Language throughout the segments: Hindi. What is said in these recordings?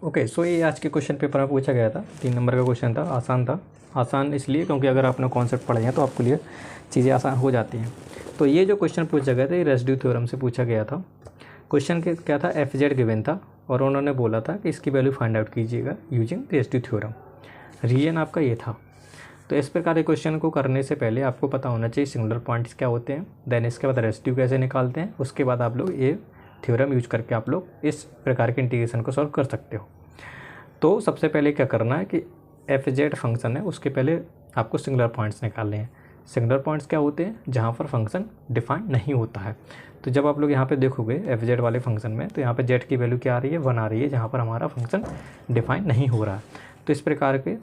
ओके, सो ये आज के क्वेश्चन पेपर में पूछा गया था। 3 नंबर का क्वेश्चन था। आसान था। आसान इसलिए क्योंकि अगर आपने कॉन्सेप्ट पढ़े हैं तो आपके लिए चीज़ें आसान हो जाती हैं। तो ये जो क्वेश्चन पूछा गया था ये रेसिड्यू थ्योरम से पूछा गया था। क्वेश्चन क्या था, एफ जेड गिवन था और उन्होंने बोला था कि इसकी वैल्यू फाइंड आउट कीजिएगा यूजिंग रेसिड्यू थ्योरम। रीजन आपका ये था। तो इस प्रकार के क्वेश्चन को करने से पहले आपको पता होना चाहिए सिंगुलर पॉइंट्स क्या होते हैं, देन इसके बाद रेसिड्यू कैसे निकालते हैं, उसके बाद आप लोग ये थ्योरम यूज करके आप लोग इस प्रकार के इंटीग्रेशन को सॉल्व कर सकते हो। तो सबसे पहले क्या करना है कि एफ जेड फंक्शन है उसके पहले आपको सिंगुलर पॉइंट्स निकालने हैं। सिंगुलर पॉइंट्स क्या होते हैं, जहाँ पर फंक्शन डिफाइन नहीं होता है। तो जब आप लोग यहाँ पे देखोगे एफ जेड वाले फंक्शन में, तो यहाँ पे जेड की वैल्यू क्या आ रही है, 1 आ रही है, जहाँ पर हमारा फंक्शन डिफाइन नहीं हो रहा है। तो इस प्रकार के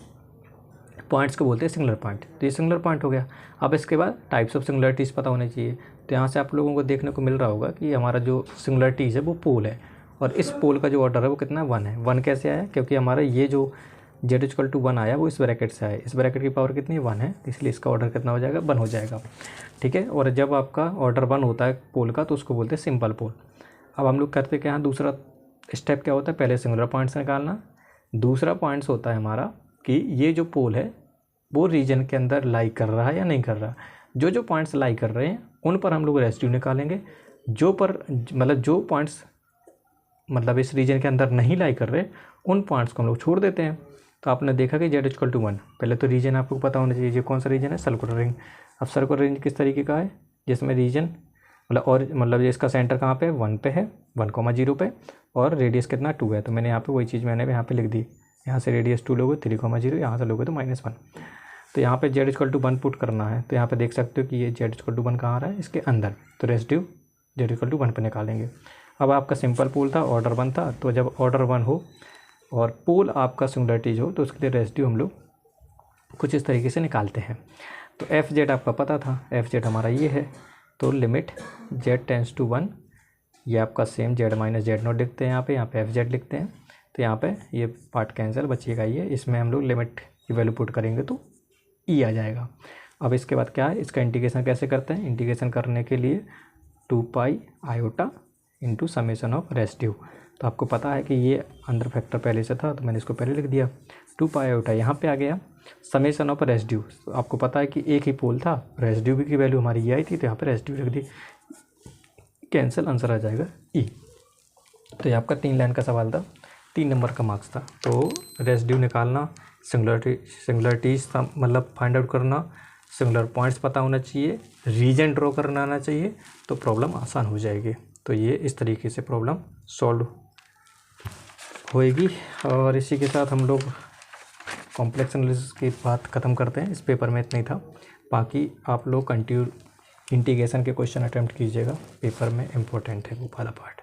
पॉइंट्स को बोलते हैं सिंगुलर पॉइंट। तो ये सिंगुलर पॉइंट हो गया। अब इसके बाद टाइप्स ऑफ सिंगुलरिटीज़ पता होने चाहिए। तो यहाँ से आप लोगों को देखने को मिल रहा होगा कि हमारा जो सिंगुलरिटीज़ है वो पोल है, और इस पोल का जो ऑर्डर है वो कितना है, 1 है। 1 कैसे आया, क्योंकि हमारा ये जो z=1 आया वो इस ब्रैकेट से आया। इस ब्रैकेट की पावर कितनी है, 1 है, इसलिए इसका ऑर्डर कितना हो जाएगा, 1 हो जाएगा। ठीक है। और जब आपका ऑर्डर 1 होता है पोल का तो उसको बोलते हैं सिंपल पोल। अब हम लोग करते क्या हैं, दूसरा स्टेप क्या होता है, पहले सिंगुलर पॉइंट्स निकालना। दूसरा पॉइंट्स होता है हमारा कि ये जो पोल है वो रीजन के अंदर लाई कर रहा है या नहीं कर रहा। जो पॉइंट्स लाई कर रहे हैं उन पर हम लोग रेसिड्यू निकालेंगे। जो पॉइंट्स इस रीजन के अंदर नहीं लाई कर रहे उन पॉइंट्स को हम लोग छोड़ देते हैं। तो आपने देखा कि z=1। पहले तो रीजन आपको पता होना चाहिए, ये कौन सा रीजन है, सर्कुलर रिंग। अब सर्कुलर रिंग किस तरीके का है, जिसमें रीजन इसका सेंटर कहाँ पे है, 1 पे है, 1,0 पे, और रेडियस कितना 2 है। तो मैंने यहाँ पे वही चीज़ मैंने यहाँ पे लिख दी। यहाँ से रेडियस 2 लोगे 3,0, यहाँ से लोगे तो -1। तो यहाँ पे z=1 पुट करना है। तो यहाँ पे देख सकते हो कि ये z=1 कहाँ आ रहा है, इसके अंदर। तो रेसिड्यू z=1 पे निकालेंगे। अब आपका सिंपल पोल था, ऑर्डर 1 था। तो जब ऑर्डर 1 हो और पोल आपका सिंगुलरिटीज हो तो उसके लिए रेसिड्यू हम लोग कुछ इस तरीके से निकालते हैं। तो एफ जेड आपका पता था, एफ जेड हमारा ये है। तो लिमिट z→1, ये आपका सेम z-z0 लिखते हैं, यहाँ पे एफ जेड लिखते हैं। तो यहाँ पे ये पार्ट कैंसिल बचिएगा, ये इसमें हम लोग लिमिट की वैल्यू पुट करेंगे तो ई आ जाएगा। अब इसके बाद क्या है, इसका इंटीग्रेशन कैसे करते हैं, इंटीग्रेशन करने के लिए 2πi into summation of residue. तो आपको पता है कि ये अंदर फैक्टर पहले से था तो मैंने इसको पहले लिख दिया। 2πi यहाँ पे आ गया, समेशन ऑफ रेसिड्यू। तो आपको पता है कि एक ही पोल था, रेसिड्यू की वैल्यू हमारी ये आई थी, तो यहाँ पे रेसिड्यू लिख दी, कैंसिल, आंसर आ जाएगा ई। तो ये आपका 3 लाइन का सवाल था, 3 नंबर का मार्क्स था। तो रेसिड्यू निकालना, सिंगुलरिटीज फाइंड आउट करना, सिंगुलर पॉइंट्स पता होना चाहिए, रीजन ड्रॉ करना आना चाहिए, तो प्रॉब्लम आसान हो जाएगी। तो ये इस तरीके से प्रॉब्लम सॉल्व होएगी। और इसी के साथ हम लोग कॉम्प्लेक्स एनालिसिस की बात ख़त्म करते हैं। इस पेपर में इतना ही था। बाकी आप लोग इंटीग्रेशन के क्वेश्चन अटेम्प्ट कीजिएगा, पेपर में इम्पोर्टेंट है वो वाला पार्ट।